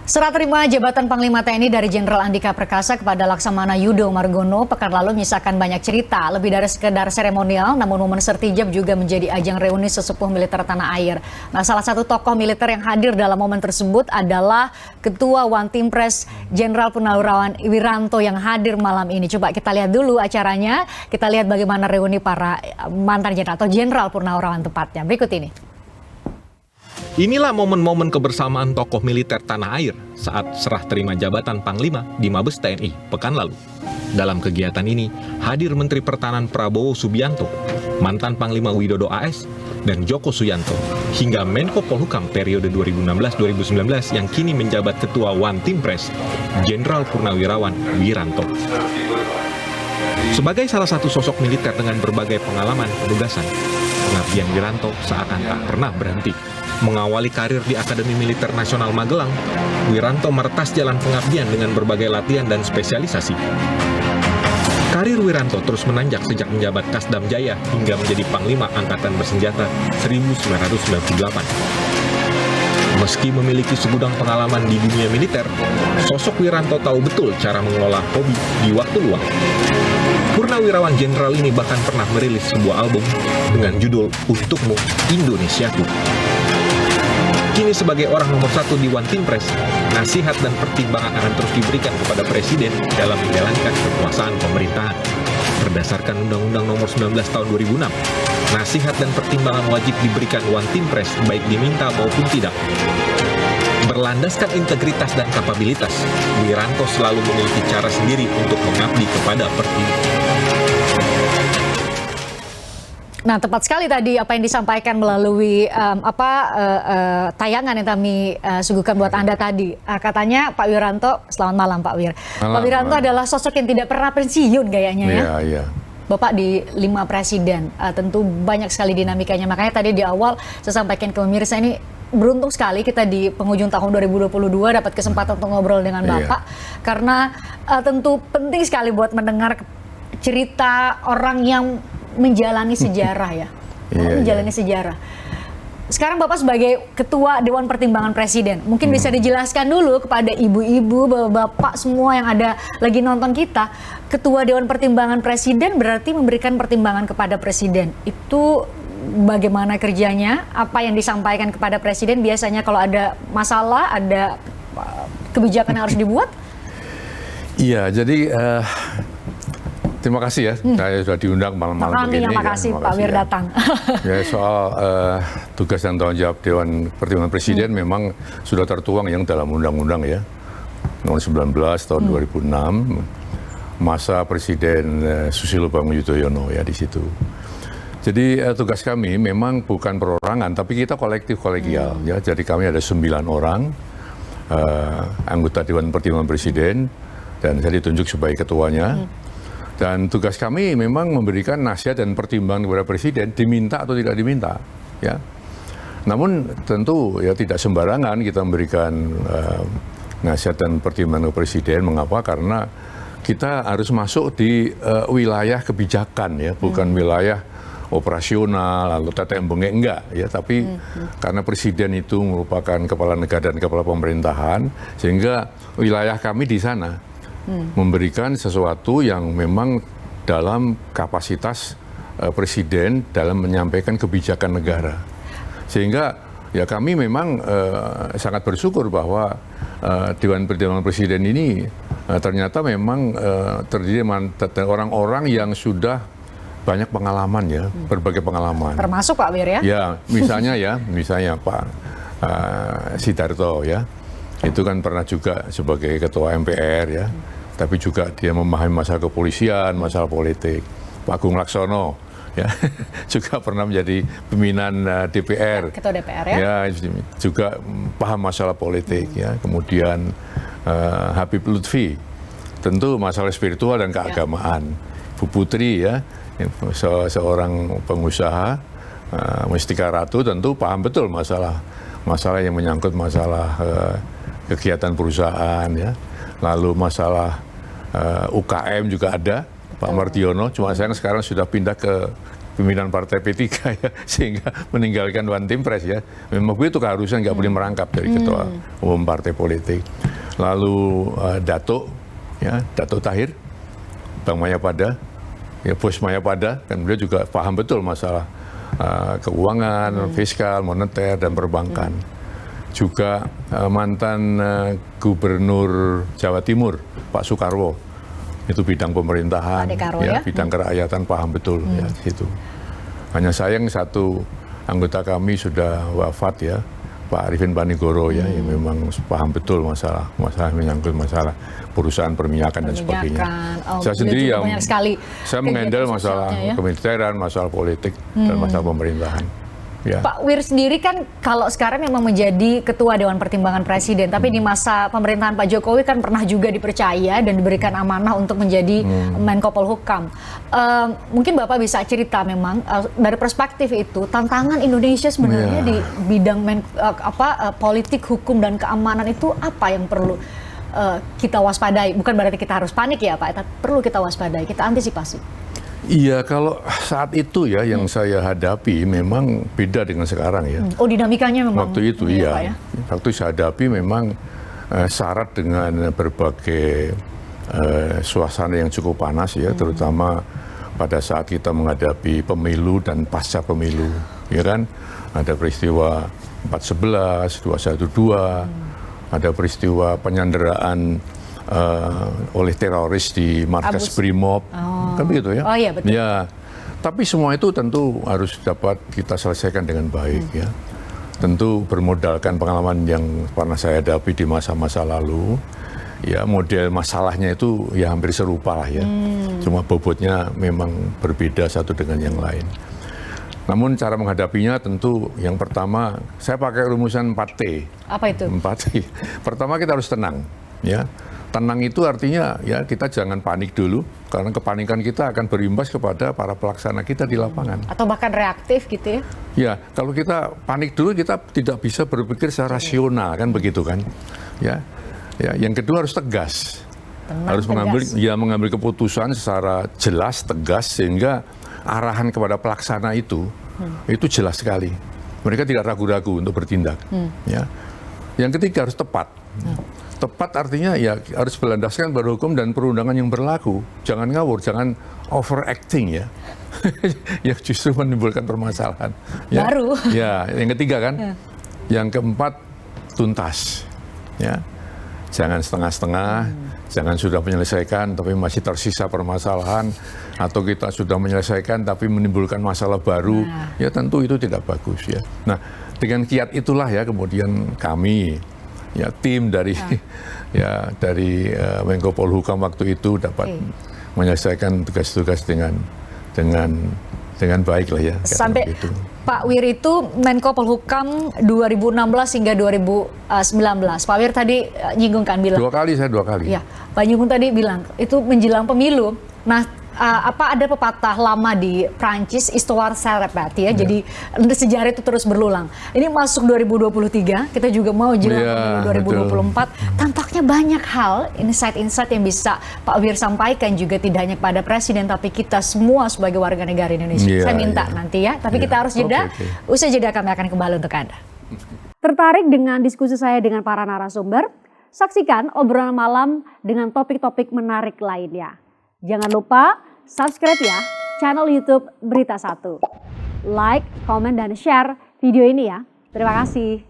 Serah terima jabatan Panglima TNI dari Jenderal Andika Perkasa kepada Laksamana Yudo Margono pekan lalu menyisakan banyak cerita. Lebih dari sekedar seremonial, namun momen sertijab juga menjadi ajang reuni sesepuh militer tanah air. Nah, salah satu tokoh militer yang hadir dalam momen tersebut adalah Ketua One Team Press Jenderal Purnawirawan Wiranto yang hadir malam ini. Coba kita lihat dulu acaranya, kita lihat bagaimana reuni para mantan jenderal atau Jenderal Purnawirawan tepatnya. Berikut ini. Inilah momen-momen kebersamaan tokoh militer tanah air saat serah terima jabatan Panglima di Mabes TNI pekan lalu. Dalam kegiatan ini, hadir Menteri Pertahanan Prabowo Subianto, mantan Panglima Widodo AS, dan Joko Suyanto, hingga Menko Polhukam periode 2016-2019 yang kini menjabat Ketua One Team Press, Jenderal Purnawirawan Wiranto. Sebagai salah satu sosok militer dengan berbagai pengalaman penugasan, pengabdian Wiranto seakan tak pernah berhenti. Mengawali karir di Akademi Militer Nasional Magelang, Wiranto meretas jalan pengabdian dengan berbagai latihan dan spesialisasi. Karir Wiranto terus menanjak sejak menjabat Kasdam Jaya hingga menjadi Panglima Angkatan Bersenjata 1998. Meski memiliki segudang pengalaman di dunia militer, sosok Wiranto tahu betul cara mengelola hobi di waktu luang. Purnawirawan Jenderal ini bahkan pernah merilis sebuah album dengan judul Untukmu Indonesiaku. Kini sebagai orang nomor satu di One Team Press, nasihat dan pertimbangan akan terus diberikan kepada Presiden dalam menjalankan kekuasaan pemerintahan. Berdasarkan Undang-Undang Nomor 19 Tahun 2006, nasihat dan pertimbangan wajib diberikan One Team Press baik diminta maupun tidak. Berlandaskan integritas dan kapabilitas, Wiranto selalu memiliki cara sendiri untuk mengabdi kepada pertiwi. Nah, tepat sekali tadi apa yang disampaikan melalui tayangan yang kami suguhkan buat Anda tadi. Katanya Pak Wiranto, selamat malam Pak Wir. Malam, Pak Wiranto adalah sosok yang tidak pernah pensiun kayaknya ya. Iya. Bapak di 5 presiden, tentu banyak sekali dinamikanya. Makanya tadi di awal saya sampaikan ke pemirsa ini beruntung sekali kita di penghujung tahun 2022 dapat kesempatan untuk ngobrol dengan Bapak. Karena tentu penting sekali buat mendengar cerita orang yang menjalani sejarah ya. Menjalani sejarah. Sekarang Bapak sebagai Ketua Dewan Pertimbangan Presiden, mungkin bisa dijelaskan dulu kepada ibu-ibu, bapak semua yang ada lagi nonton kita. Ketua Dewan Pertimbangan Presiden berarti memberikan pertimbangan kepada Presiden. Itu bagaimana kerjanya? Apa yang disampaikan kepada Presiden biasanya kalau ada masalah, ada kebijakan yang harus dibuat? Iya, jadi terima kasih ya, saya sudah diundang malam-malam begini. Terima kasih Pak Wir datang. Ya, soal tugas dan tanggung jawab Dewan Pertimbangan Presiden memang sudah tertuang yang dalam undang-undang ya, nomor 19 tahun 2006, masa Presiden Susilo Bambang Yudhoyono ya di situ. Jadi tugas kami memang bukan perorangan, tapi kita kolektif kolegial ya. Jadi kami ada 9 orang anggota Dewan Pertimbangan Presiden dan saya ditunjuk sebagai ketuanya. Dan tugas kami memang memberikan nasihat dan pertimbangan kepada Presiden, diminta atau tidak diminta, ya. Namun tentu ya tidak sembarangan kita memberikan nasihat dan pertimbangan kepada Presiden. Mengapa? Karena kita harus masuk di wilayah kebijakan, ya, bukan wilayah operasional lalu tetek bengek enggak, ya. Tapi karena Presiden itu merupakan kepala negara dan kepala pemerintahan, sehingga wilayah kami di sana. Memberikan sesuatu yang memang dalam kapasitas Presiden dalam menyampaikan kebijakan negara. Sehingga ya kami memang sangat bersyukur bahwa Dewan Pertimbangan Presiden ini ternyata memang terdiri dari orang-orang yang sudah banyak pengalaman ya, berbagai pengalaman. Termasuk Pak Wir ya? Ya, misalnya Pak Sidarto ya. Itu kan pernah juga sebagai ketua MPR ya, tapi juga dia memahami masalah kepolisian, masalah politik. Pak Agung Laksono ya juga pernah menjadi pimpinan DPR. Ketua DPR ya? Ya, juga paham masalah politik ya. Kemudian Habib Lutfi, tentu masalah spiritual dan keagamaan. Bu Putri ya, seorang pengusaha, Mustika Ratu tentu paham betul masalah yang menyangkut masalah kegiatan perusahaan ya, lalu masalah UKM juga ada Pak Mardiono, cuma saya sekarang sudah pindah ke pimpinan partai P3 ya, sehingga meninggalkan One Team Press ya. Memang itu keharusan, nggak boleh merangkap dari ketua umum partai politik. Lalu Dato Tahir, Bang Mayapada, ya Bos Mayapada, kan beliau juga paham betul masalah keuangan, fiskal, moneter, dan perbankan. Juga mantan Gubernur Jawa Timur, Pak Soekarwo, itu bidang pemerintahan, bidang kerakyatan paham betul ya situ. Hanya sayang satu anggota kami sudah wafat ya, Pak Arifin Panigoro ya, yang memang paham betul masalah menyangkut masalah perusahaan perminyakan dan sebagainya. Saya sendiri yang saya mengendal masalah kemiliteran, masalah politik dan masalah pemerintahan. Ya. Pak Wir sendiri kan kalau sekarang memang menjadi Ketua Dewan Pertimbangan Presiden, tapi di masa pemerintahan Pak Jokowi kan pernah juga dipercaya dan diberikan amanah untuk menjadi Menko Polhukam. Mungkin Bapak bisa cerita memang dari perspektif itu tantangan Indonesia sebenarnya di bidang politik, hukum dan keamanan itu apa yang perlu kita waspadai? Bukan berarti kita harus panik ya Pak, tapi perlu kita waspadai, kita antisipasi. Iya, kalau saat itu ya yang saya hadapi memang beda dengan sekarang ya. Oh, dinamikanya memang. Waktu itu iya. Waktu saya hadapi memang syarat dengan berbagai suasana yang cukup panas ya, terutama pada saat kita menghadapi pemilu dan pasca pemilu, ya kan? Ada peristiwa 4/11, 212, ada peristiwa penyanderaan oleh teroris di markas Brimob, kan begitu ya? Oh iya betul. Ya, tapi semua itu tentu harus dapat kita selesaikan dengan baik ya. Tentu bermodalkan pengalaman yang pernah saya hadapi di masa-masa lalu. Ya, model masalahnya itu ya hampir serupa lah ya. Cuma bobotnya memang berbeda satu dengan yang lain. Namun cara menghadapinya tentu yang pertama saya pakai rumusan 4T. Apa itu? 4T. Pertama kita harus tenang ya. Tenang itu artinya ya kita jangan panik dulu, karena kepanikan kita akan berimbas kepada para pelaksana kita di lapangan. Atau bahkan reaktif gitu ya? Ya, kalau kita panik dulu kita tidak bisa berpikir secara rasional kan begitu kan? Ya, yang kedua harus tegas, harus mengambil keputusan secara jelas, tegas sehingga arahan kepada pelaksana itu jelas sekali. Mereka tidak ragu-ragu untuk bertindak. Ya, yang ketiga harus tepat. Tepat artinya ya harus berlandaskan pada hukum dan perundangan yang berlaku. Jangan ngawur, jangan overacting ya. Yang justru menimbulkan permasalahan. Ya, baru. Ya, yang ketiga kan. Yang keempat, tuntas. Ya. Jangan setengah-setengah, jangan sudah menyelesaikan tapi masih tersisa permasalahan, atau kita sudah menyelesaikan tapi menimbulkan masalah baru. Ya tentu itu tidak bagus ya. Nah, dengan kiat itulah ya kemudian kami ya tim dari dari Menko Polhukam waktu itu dapat menyelesaikan tugas-tugas dengan baik lah ya. Sampai gitu. Pak Wir itu Menko Polhukam 2016 hingga 2019. Pak Wir tadi nyinggung kan bilang. Dua kali. Ya, Pak Nyinggung tadi bilang itu menjelang pemilu. Nah, ada pepatah lama di Prancis, histoire se répète ya. Jadi sejarah itu terus berulang. Ini masuk 2023, kita juga mau jelang pemilu 2024. Tampaknya banyak hal, insight-insight yang bisa Pak Wir sampaikan juga tidak hanya kepada Presiden, tapi kita semua sebagai warga negara Indonesia. Saya minta nanti ya, tapi kita harus jeda. Usai jeda kami akan kembali untuk Anda. Tertarik dengan diskusi saya dengan para narasumber? Saksikan obrolan malam dengan topik-topik menarik lainnya. Jangan lupa subscribe ya channel YouTube Berita 1. Like, komen, dan share video ini ya. Terima kasih.